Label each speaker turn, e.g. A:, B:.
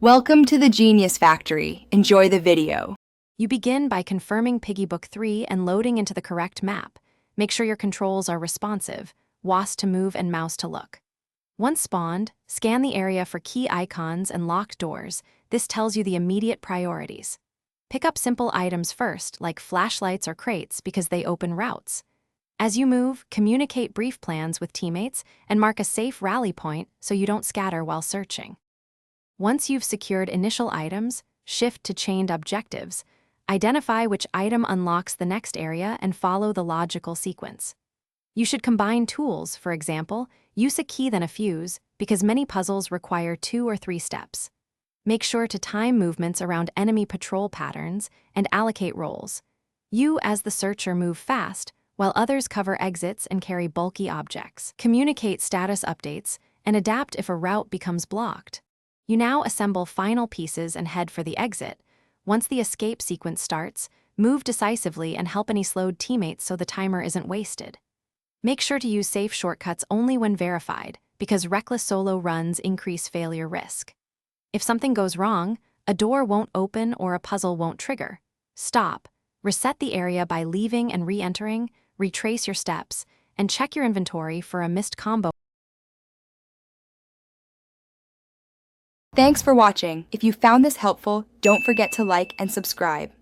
A: Welcome to the Genius Factory. Enjoy the video.
B: You begin by confirming Piggy Book 3 and loading into the correct map. Make sure your controls are responsive, WASD to move and mouse to look. Once spawned, scan the area for key icons and locked doors. This tells you the immediate priorities. Pick up simple items first, like flashlights or crates, because they open routes. As you move, communicate brief plans with teammates and mark a safe rally point so you don't scatter while searching. Once you've secured initial items, shift to chained objectives. Identify which item unlocks the next area and follow the logical sequence. You should combine tools, for example, use a key then a fuse, because many puzzles require 2 or 3 steps. Make sure to time movements around enemy patrol patterns and allocate roles. You, as the searcher, move fast, while others cover exits and carry bulky objects. Communicate status updates and adapt if a route becomes blocked. You now assemble final pieces and head for the exit. Once the escape sequence starts, move decisively and help any slowed teammates so the timer isn't wasted. Make sure to use safe shortcuts only when verified, because reckless solo runs increase failure risk. If something goes wrong, a door won't open or a puzzle won't trigger. Stop, reset the area by leaving and re-entering, retrace your steps, and check your inventory for a missed combo.
A: Thanks for watching. If you found this helpful, don't forget to like and subscribe.